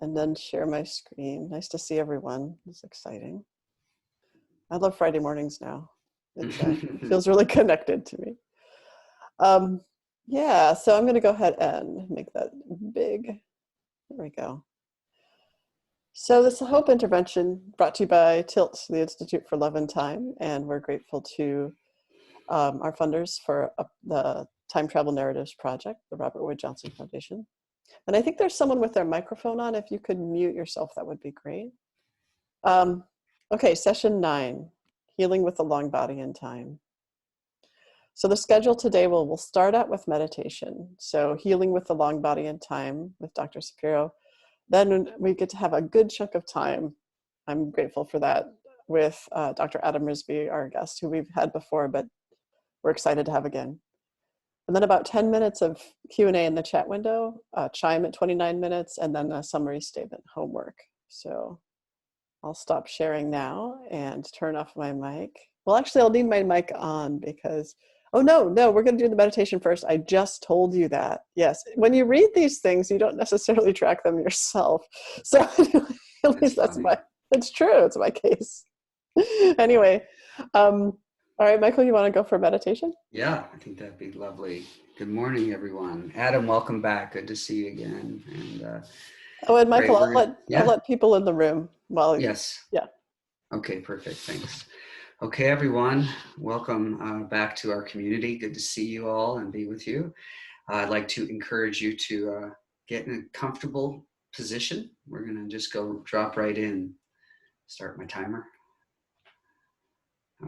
and then share my screen. Nice to see everyone. It's exciting. I love Friday mornings now. It feels really connected to me. Yeah, so I'm going to go ahead and make that big. There we go. So this is a Hope Intervention brought to you by TILT, the Institute for Love and Time, and we're grateful to our funders for the Time Travel Narratives Project, the Robert Wood Johnson Foundation. And I think there's someone with their microphone on. If you could mute yourself, that would be great. Okay, session 9, Healing with the Long Body and Time. So the schedule today we'll start out with meditation. So healing with the long body and time with Dr. Shapiro. Then we get to have a good chunk of time. I'm grateful for that with Dr. Adam Rizvi, our guest, who we've had before, but we're excited to have again. And then about 10 minutes of Q&A in the chat window, chime at 29 minutes, and then a summary statement homework. So I'll stop sharing now and turn off my mic. Well, actually, I'll leave my mic on because, oh, no, we're going to do the meditation first. I just told you that. Yes, when you read these things, you don't necessarily track them yourself. So at least it's true. It's my case. Anyway, all right, Michael, you want to go for meditation? Yeah, I think that'd be lovely. Good morning, everyone. Adam, welcome back. Good to see you again. And Michael, I'll let people in the room while. Yes. Yeah. Okay, perfect. Thanks. Okay, everyone, welcome back to our community. Good to see you all and be with you. I'd like to encourage you to get in a comfortable position. We're going to just drop right in. Start my timer.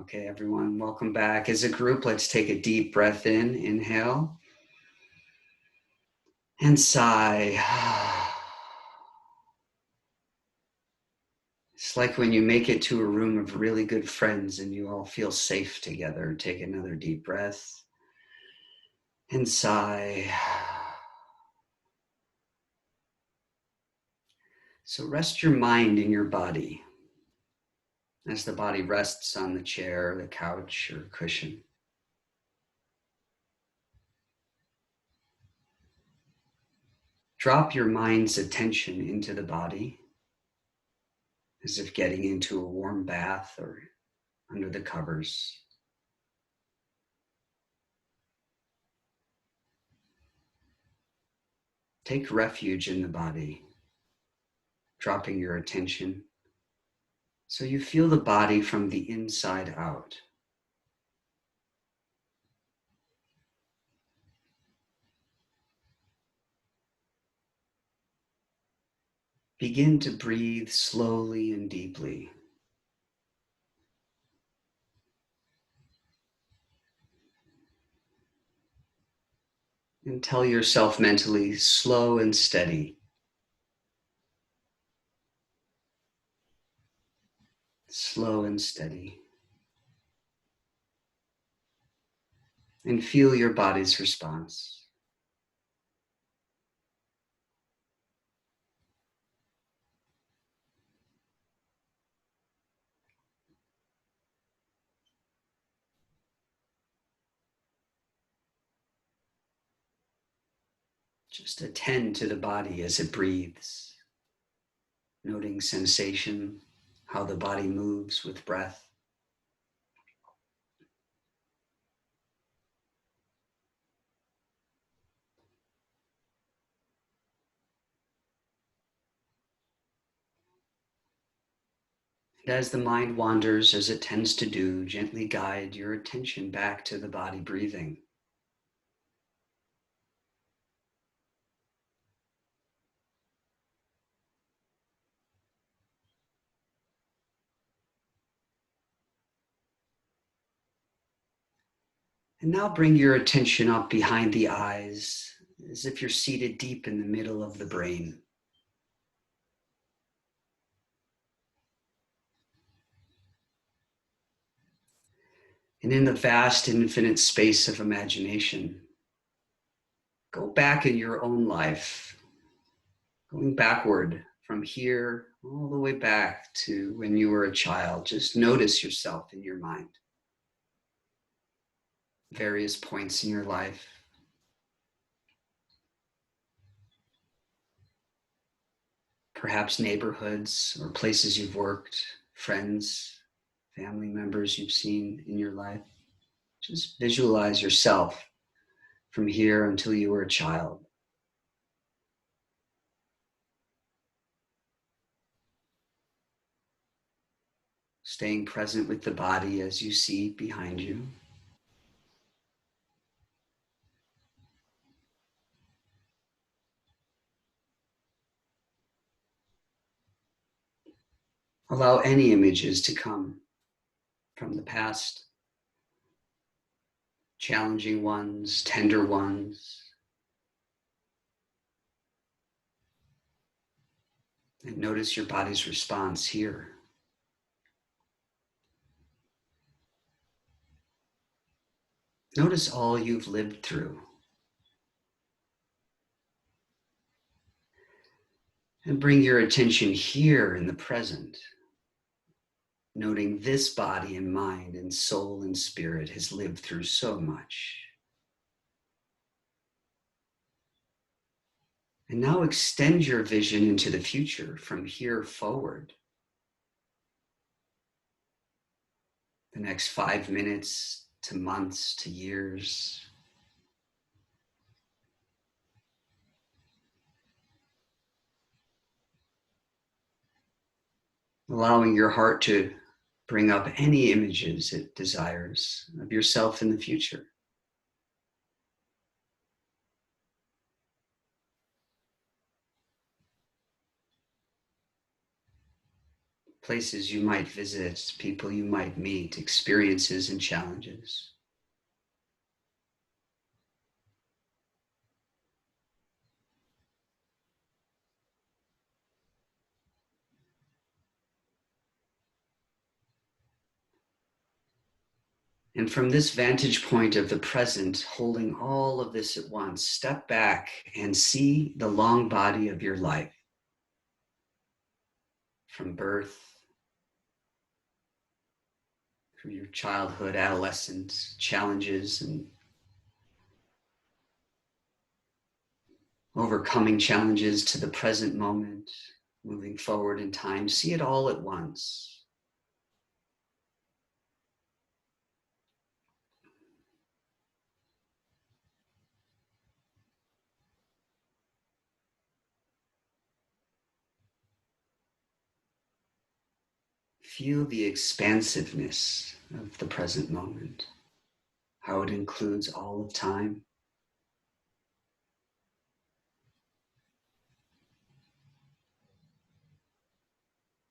Okay, everyone, welcome back. As a group, let's take a deep breath in. Inhale. And sigh. It's like when you make it to a room of really good friends and you all feel safe together. Take another deep breath and sigh. So rest your mind in your body as the body rests on the chair, the couch, or cushion. Drop your mind's attention into the body as if getting into a warm bath or under the covers. Take refuge in the body, dropping your attention so you feel the body from the inside out. Begin to breathe slowly and deeply. And tell yourself mentally, slow and steady. Slow and steady. And feel your body's response. Just attend to the body as it breathes, noting sensation, how the body moves with breath. And as the mind wanders, as it tends to do, gently guide your attention back to the body breathing. And now bring your attention up behind the eyes, as if you're seated deep in the middle of the brain. And in the vast, infinite space of imagination, go back in your own life, going backward from here all the way back to when you were a child. Just notice yourself in your mind. Various points in your life. perhaps neighborhoods or places you've worked, friends, family members you've seen in your life. Just visualize yourself from here until you were a child. Staying present with the body as you see behind you. Allow any images to come from the past, challenging ones, tender ones, and notice your body's response here. Notice all you've lived through. And bring your attention here in the present, noting this body and mind and soul and spirit has lived through so much. And now extend your vision into the future from here forward. The next 5 minutes to months to years. Allowing your heart to bring up any images it desires of yourself in the future. Places you might visit, people you might meet, experiences and challenges. And from this vantage point of the present, holding all of this at once, step back and see the long body of your life. From birth, through your childhood, adolescence, challenges, and overcoming challenges to the present moment, moving forward in time. See it all at once. Feel the expansiveness of the present moment, how it includes all of time.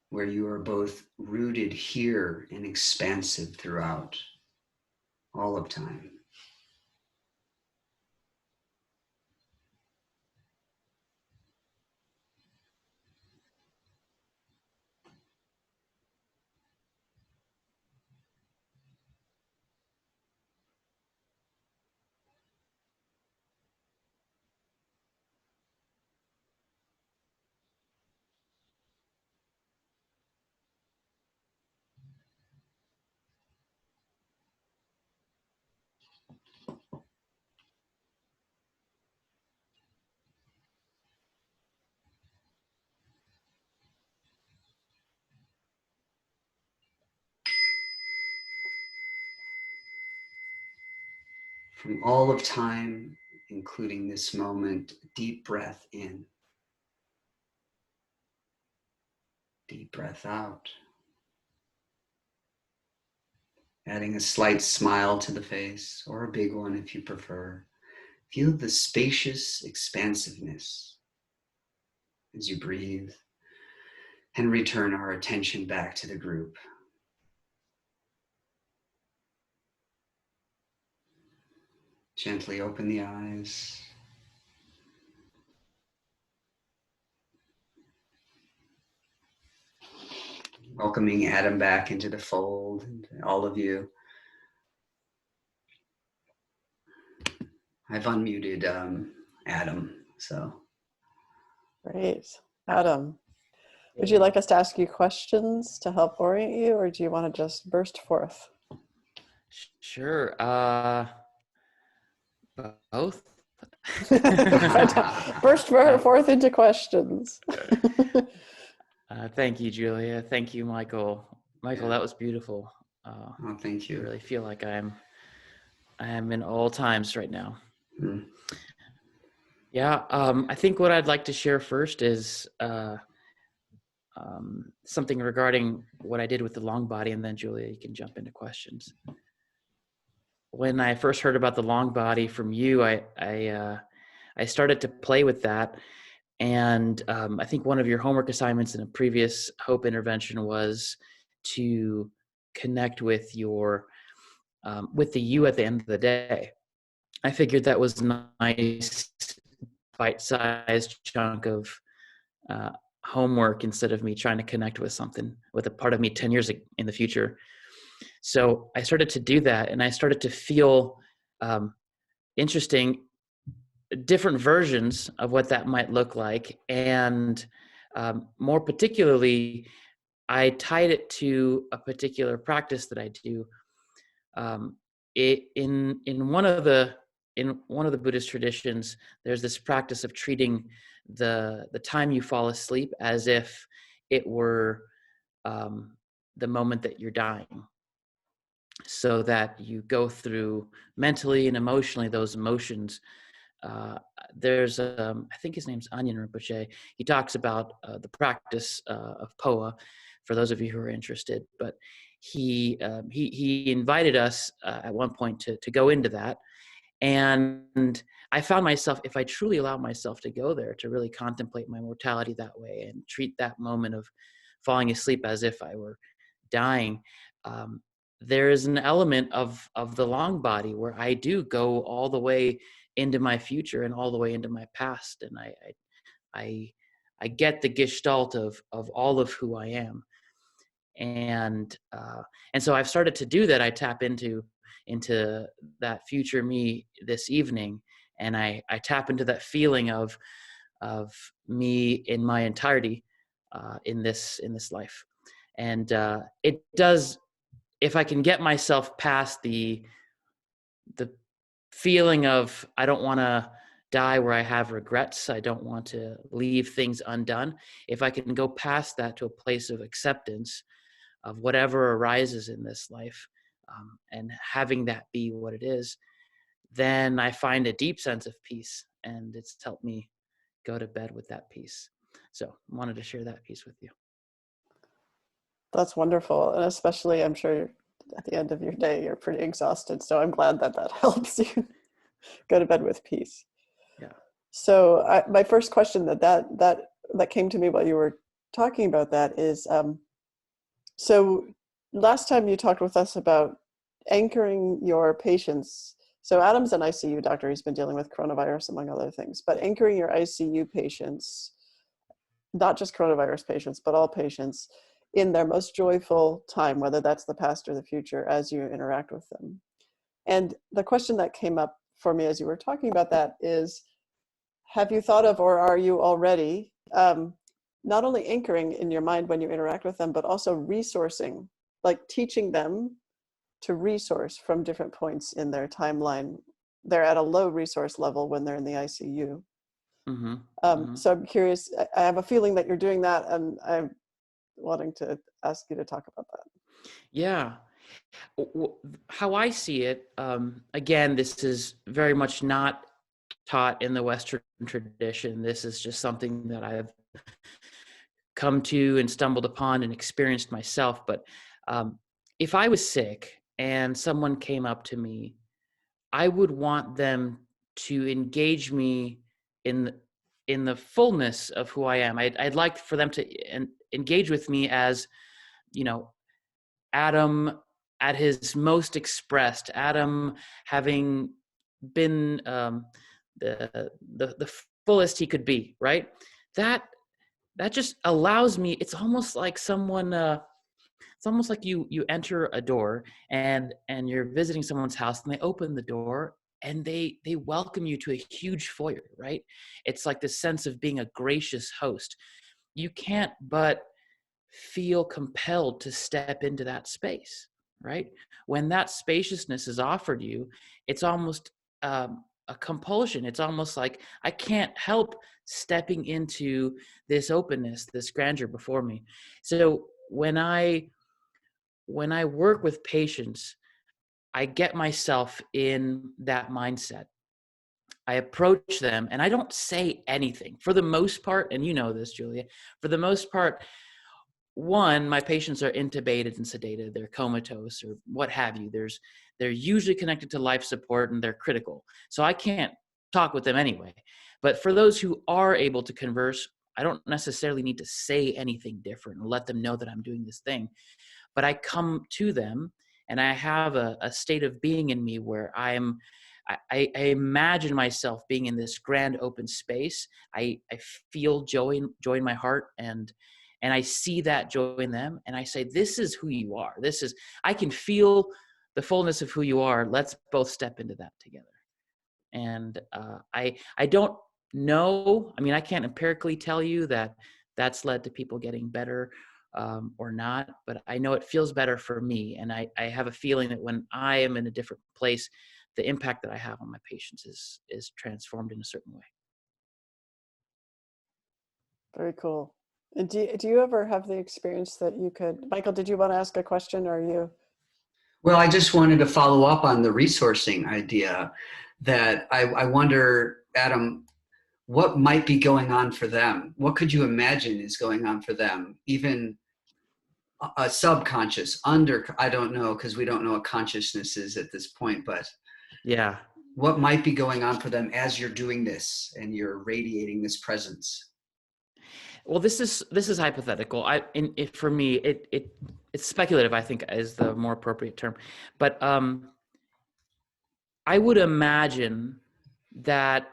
Where you are both rooted here and expansive throughout all of time. From all of time, including this moment, deep breath in, deep breath out. Adding a slight smile to the face, or a big one if you prefer. Feel the spacious expansiveness as you breathe and return our attention back to the group. Gently open the eyes. Welcoming Adam back into the fold, and all of you. I've unmuted Adam, so. Great. Adam, would you like us to ask you questions to help orient you, or do you want to just burst forth? Sure. Both. Burst forth into questions. Thank you, Julia. Thank you, Michael. Michael, that was beautiful. Oh, thank I you. really feel like I am in all times right now. Mm. Yeah, I think what I'd like to share first is something regarding what I did with the long body, and then Julia, you can jump into questions. When I first heard about the long body from you, I started to play with that, and I think one of your homework assignments in a previous Hope intervention was to connect with your with the you at the end of the day. I figured that was a nice bite-sized chunk of uh, homework instead of me trying to connect with something with a part of me 10 years in the future. So I started to do that, and I started to feel interesting, different versions of what that might look like. And more particularly, I tied it to a particular practice that I do. In one of the Buddhist traditions, there's this practice of treating the time you fall asleep as if it were the moment that you're dying, so that you go through mentally and emotionally those emotions. There's I think his name's Anyan Rinpoche. He talks about the practice of POA for those of you who are interested. But he invited us at one point to go into that, and I found myself, if I truly allow myself to go there, to really contemplate my mortality that way and treat that moment of falling asleep as if I were dying. There is an element of the long body where I do go all the way into my future and all the way into my past, and I get the gestalt of all of who I am, and so I've started to do that. I tap into that future me this evening, and I tap into that feeling of me in my entirety in this life, and it does. If I can get myself past the feeling of I don't want to die where I have regrets, I don't want to leave things undone. If I can go past that to a place of acceptance of whatever arises in this life, and having that be what it is, then I find a deep sense of peace, and it's helped me go to bed with that peace. So I wanted to share that piece with you. That's wonderful. And especially, I'm sure at the end of your day, you're pretty exhausted. So I'm glad that helps you go to bed with peace. Yeah. So my first question that came to me while you were talking about that is, so last time you talked with us about anchoring your patients. So Adam's an ICU doctor. He's been dealing with coronavirus, among other things, but anchoring your ICU patients, not just coronavirus patients, but all patients, in their most joyful time, whether that's the past or the future, as you interact with them. And the question that came up for me as you were talking about that is, have you thought of, or are you already not only anchoring in your mind when you interact with them, but also resourcing, like teaching them to resource from different points in their timeline? They're at a low resource level when they're in the ICU. So I'm curious, I have a feeling that you're doing that, and I'm wanting to ask you to talk about that. Yeah. How I see it, again, this is very much not taught in the Western tradition. This is just something that I've come to and stumbled upon and experienced myself. But if I was sick and someone came up to me, I would want them to engage me in the fullness of who I am. I'd like for them to engage with me as, Adam at his most expressed, Adam having been the fullest he could be, right? That just allows me. It's almost like someone. It's almost like you enter a door and you're visiting someone's house, and they open the door and they welcome you to a huge foyer, right? It's like this sense of being a gracious host. You can't but feel compelled to step into that space, right? When that spaciousness is offered you, it's almost a compulsion. It's almost like I can't help stepping into this openness, this grandeur before me. So when I work with patients, I get myself in that mindset. I approach them and I don't say anything for the most part. And you know this, Julia, for the most part, one, my patients are intubated and sedated, they're comatose or what have you. They're usually connected to life support and they're critical. So I can't talk with them anyway. But for those who are able to converse, I don't necessarily need to say anything different and let them know that I'm doing this thing. But I come to them and I have a state of being in me where I imagine myself being in this grand open space. I feel joy in my heart, and I see that joy in them, and I say, this is who you are. I can feel the fullness of who you are. Let's both step into that together. And I don't know. I mean, I can't empirically tell you that that's led to people getting better or not, but I know it feels better for me. And I have a feeling that when I am in a different place, the impact that I have on my patients is transformed in a certain way. Very cool. And do you ever have the experience that you could, Michael, did you want to ask a question, or you? Well, I just wanted to follow up on the resourcing idea that I wonder, Adam, what might be going on for them? What could you imagine is going on for them? Even a subconscious, I don't know, because we don't know what consciousness is at this point, but Yeah. what might be going on for them as you're doing this and you're radiating this presence? Well, this is hypothetical. For me, it's speculative, I think, is the more appropriate term. But I would imagine that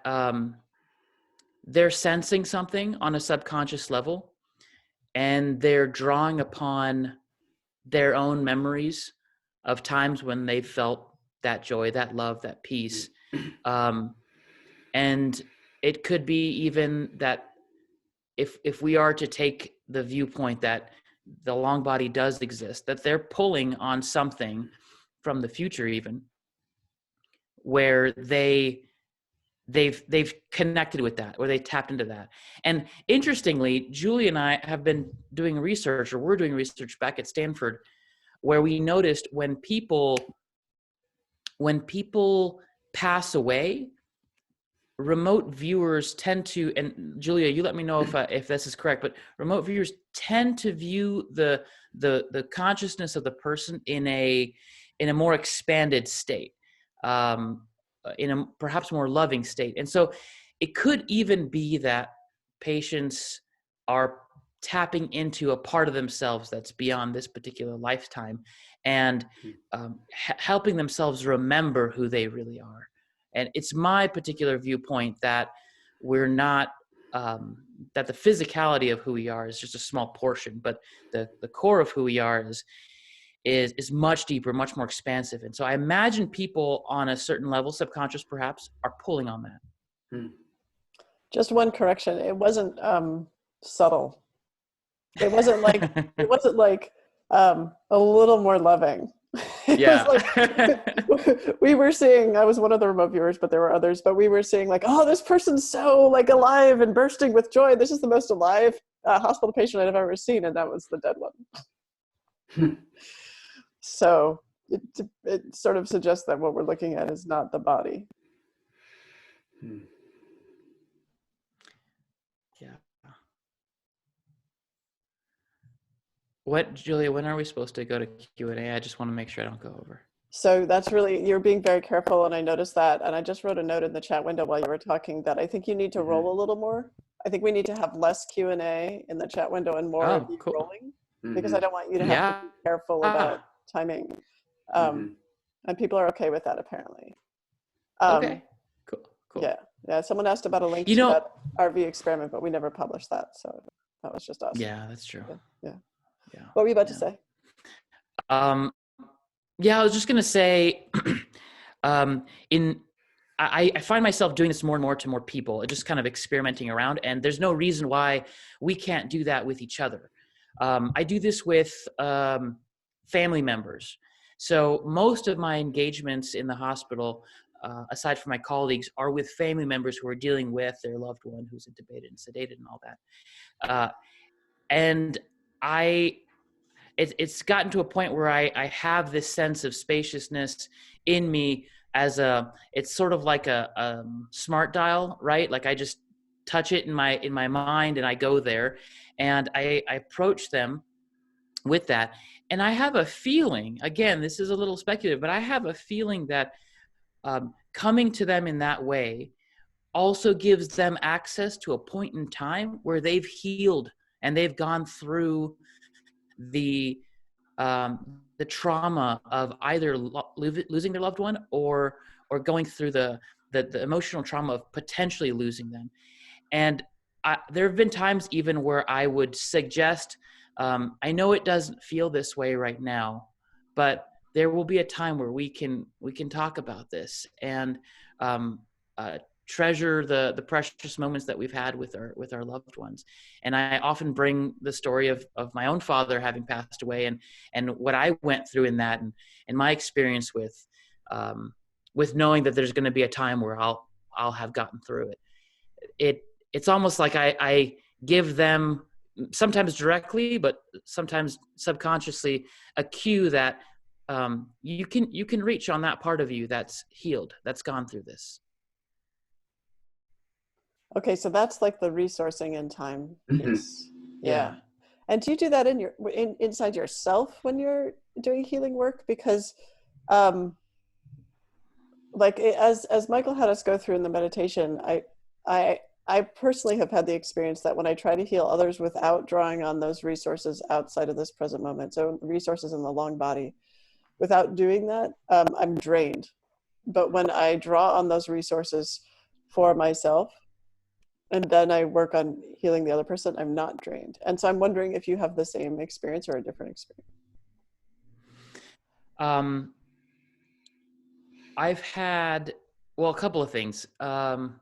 they're sensing something on a subconscious level, and they're drawing upon their own memories of times when they felt that joy, that love, that peace. And it could be even that if we are to take the viewpoint that the long body does exist, that they're pulling on something from the future, even where they've connected with that, or they tapped into that. And interestingly, Julie and I have been doing research, or we're doing research back at Stanford, where we noticed when people pass away, remote viewers tend to, and Julia, you let me know if this is correct, but remote viewers tend to view the consciousness of the person in a more expanded state, in a perhaps more loving state. And so it could even be that patients are tapping into a part of themselves that's beyond this particular lifetime, and helping themselves remember who they really are. And it's my particular viewpoint that we're not, that the physicality of who we are is just a small portion, but the core of who we are is much deeper, much more expansive. And so I imagine people on a certain level, subconscious perhaps, are pulling on that. Just one correction. It wasn't subtle. It wasn't like a little more loving. It Yeah. was like we were seeing, I was one of the remote viewers, but there were others, but we were seeing like, oh, this person's so like alive and bursting with joy. This is the most alive hospital patient I've ever seen. And that was the dead one. So it sort of suggests that what we're looking at is not the body. Yeah. What, Julia, when are we supposed to go to Q&A? I just want to make sure I don't go over. So that's really, you're being very careful, and I noticed that. And I just wrote a note in the chat window while you were talking that I think you need to roll a little more. I think we need to have less Q&A in the chat window and more of you rolling, because I don't want you to have to be careful about timing. And people are okay with that, apparently. Okay, cool. Yeah. Someone asked about a link to that RV experiment, but we never published that. So that was just us. Yeah, that's true. Yeah. What were you about to say? Yeah, I was just going to say, I find myself doing this more and more to more people, just kind of experimenting around, and there's no reason why we can't do that with each other. I do this with family members. So most of my engagements in the hospital aside from my colleagues, are with family members who are dealing with their loved one who's intubated and sedated and all that. And it's gotten to a point where I have this sense of spaciousness in me it's sort of like a smart dial, right? Like I just touch it in my mind and I go there, and I approach them with that. And I have a feeling, again, this is a little speculative, but I have a feeling that coming to them in that way also gives them access to a point in time where they've healed and they've gone through the trauma of either losing their loved one or going through the emotional trauma of potentially losing them. And there have been times even where I would suggest, I know it doesn't feel this way right now, but there will be a time where we can talk about this and treasure the precious moments that we've had with our loved ones. And I often bring the story of my own father having passed away and what I went through in that, and my experience with knowing that there's going to be a time where I'll have gotten through it. It's almost like I give them, sometimes directly, but sometimes subconsciously, a cue that you can reach on that part of you that's healed, that's gone through this. Okay, so that's like the resourcing in time piece. Yeah. And do you do that inside yourself when you're doing healing work? Because like as Michael had us go through in the meditation, I personally have had the experience that when I try to heal others without drawing on those resources outside of this present moment, so resources in the long body, without doing that, I'm drained. But when I draw on those resources for myself, and then I work on healing the other person, I'm not drained. And so I'm wondering if you have the same experience or a different experience. I've had, well, a couple of things. I'm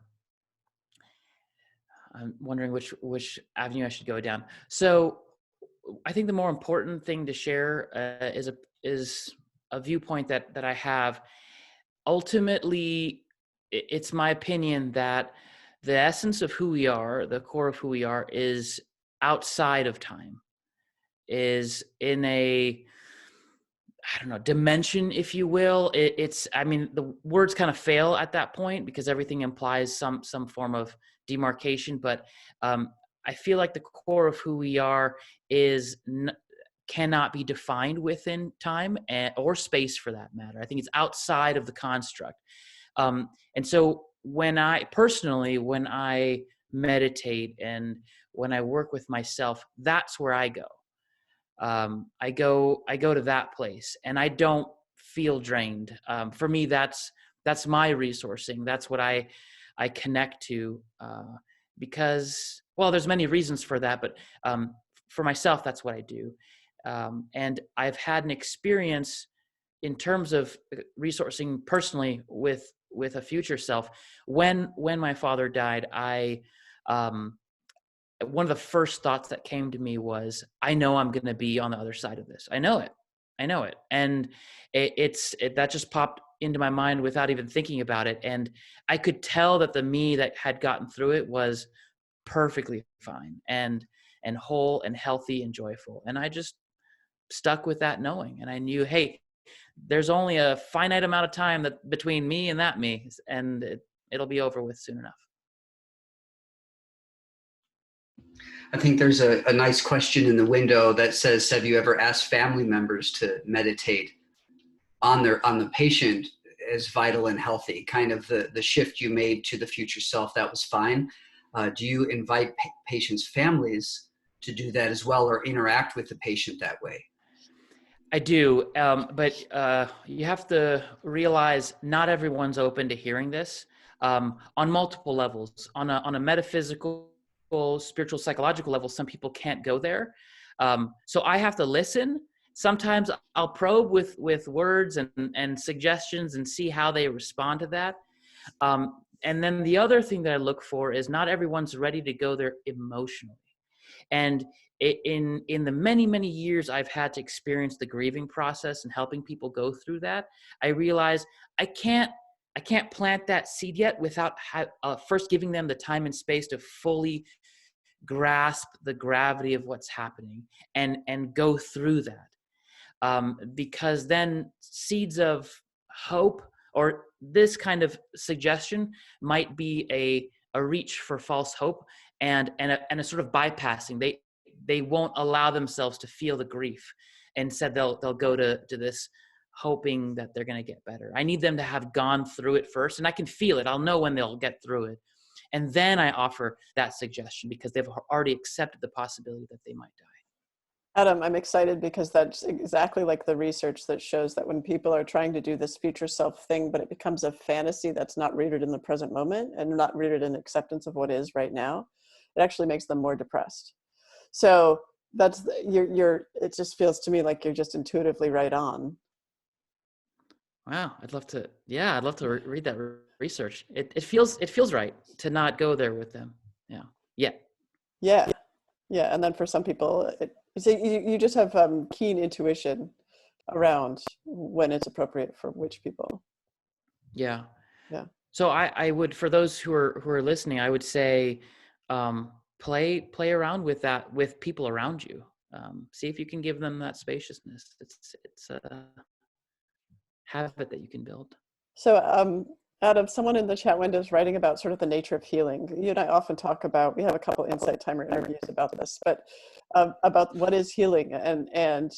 wondering which avenue I should go down. So I think the more important thing to share is a viewpoint that I have. Ultimately, it's my opinion that the essence of who we are, the core of who we are, is outside of time, is in a, I don't know, dimension, if you will. I mean, the words kind of fail at that point because everything implies some form of demarcation. But I feel like the core of who we are cannot be defined within time or space, for that matter. I think it's outside of the construct. And so when I meditate and when I work with myself, that's where I go. I go to that place and I don't feel drained. For me, that's my resourcing. That's what I connect to, because, well, there's many reasons for that, but for myself, that's what I do. And I've had an experience in terms of resourcing personally with a future self. When my father died, one of the first thoughts that came to me was, I know I'm going to be on the other side of this. I know it. And that just popped into my mind without even thinking about it. And I could tell that the me that had gotten through it was perfectly fine and whole and healthy and joyful. And I just stuck with that knowing. And I knew, hey, there's only a finite amount of time that between me and that me, and it'll be over with soon enough. I think there's a nice question in the window that says, have you ever asked family members to meditate on the patient as vital and healthy? Kind of the shift you made to the future self, that was fine. Do you invite patients' families to do that as well, or interact with the patient that way? I do, but you have to realize not everyone's open to hearing this on multiple levels. On a metaphysical, spiritual, psychological level, some people can't go there. So I have to listen. Sometimes I'll probe with words and suggestions and see how they respond to that. And then the other thing that I look for is not everyone's ready to go there emotionally. And in the many years I've had to experience the grieving process and helping people go through that, I realize I can't can't plant that seed yet without first giving them the time and space to fully grasp the gravity of what's happening and go through that. Because then seeds of hope or this kind of suggestion might be a reach for false hope and a sort of bypassing. They won't allow themselves to feel the grief. Instead, they'll go to this hoping that they're going to get better. I need them to have gone through it first, and I can feel it. I'll know when they'll get through it. And then I offer that suggestion because they've already accepted the possibility that they might die. Adam, I'm excited because that's exactly like the research that shows that when people are trying to do this future self thing, but it becomes a fantasy that's not rooted in the present moment and not rooted in acceptance of what is right now, it actually makes them more depressed. So that's, it just feels to me like you're just intuitively right on. Wow, I'd love to read that research. It feels right to not go there with them. Yeah. And then for some people, you just have keen intuition around when it's appropriate for which people. Yeah. So I would, for those who are listening, I would say, play around with that with people around you. See if you can give them that spaciousness. It's a habit that you can build. So, Adam, someone in the chat window is writing about sort of the nature of healing. You and I often talk about, we have a couple Insight Timer interviews about this, but about what is healing, and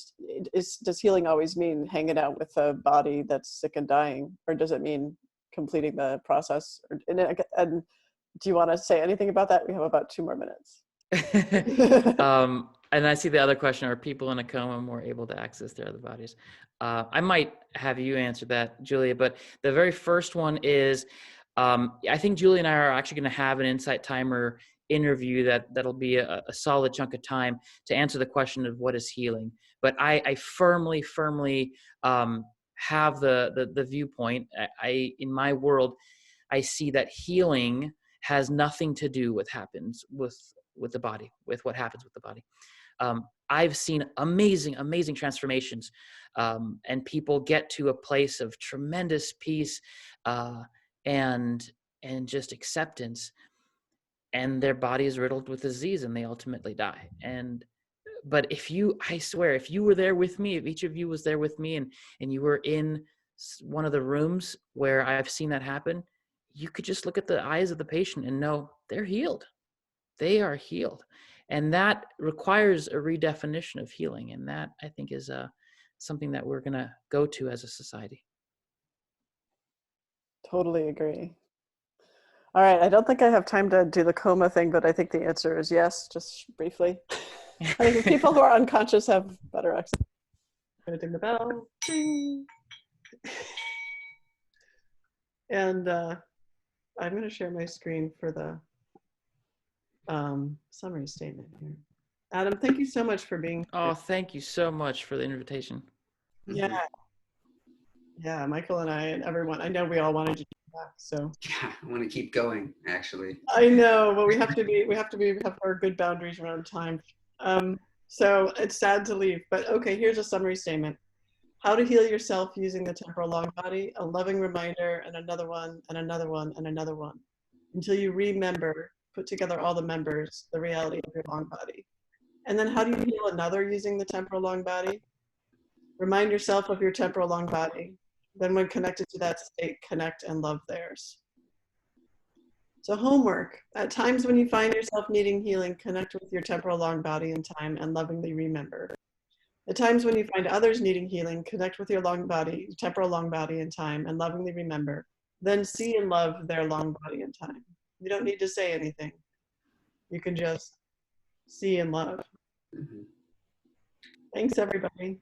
does healing always mean hanging out with a body that's sick and dying, or does it mean completing the process? And do you want to say anything about that? We have about 2 more minutes. And I see the other question: are people in a coma more able to access their other bodies? I might have you answer that, Julia, but the very first one is, I think Julia and I are actually going to have an Insight Timer interview that'll be a solid chunk of time to answer the question of what is healing. But I firmly have the viewpoint. In my world, I see that healing has nothing to do with happens with the body, with what happens with the body. I've seen amazing transformations, and people get to a place of tremendous peace and just acceptance, and their body is riddled with disease, and they ultimately die. But I swear, if you were there with me, if each of you was there with me, and you were in one of the rooms where I've seen that happen, you could just look at the eyes of the patient and know they're healed. They are healed. And that requires a redefinition of healing. And that, I think, is something that we're going to go to as a society. Totally agree. All right. I don't think I have time to do the coma thing, but I think the answer is yes, just briefly. I think people who are unconscious have better access. I'm going to ding the bell. Ding. And I'm going to share my screen for the summary statement here. Adam, thank you so much for being here. Oh, thank you so much for the invitation. Yeah. Yeah, Michael and I and everyone. I know we all wanted to do that, so. Yeah, I want to keep going, actually. I know, but we have our good boundaries around time. So it's sad to leave, but okay, here's a summary statement. How to heal yourself using the temporal long body, a loving reminder, and another one, and another one, and another one. Until you remember, put together all the members, the reality of your long body. And then how do you heal another using the temporal long body? Remind yourself of your temporal long body. Then when connected to that state, connect and love theirs. So homework. At times when you find yourself needing healing, connect with your temporal long body in time and lovingly remember. At times when you find others needing healing, connect with your temporal long body in time and lovingly remember. Then see and love their long body in time. You don't need to say anything. You can just see and love. Mm-hmm. Thanks, everybody.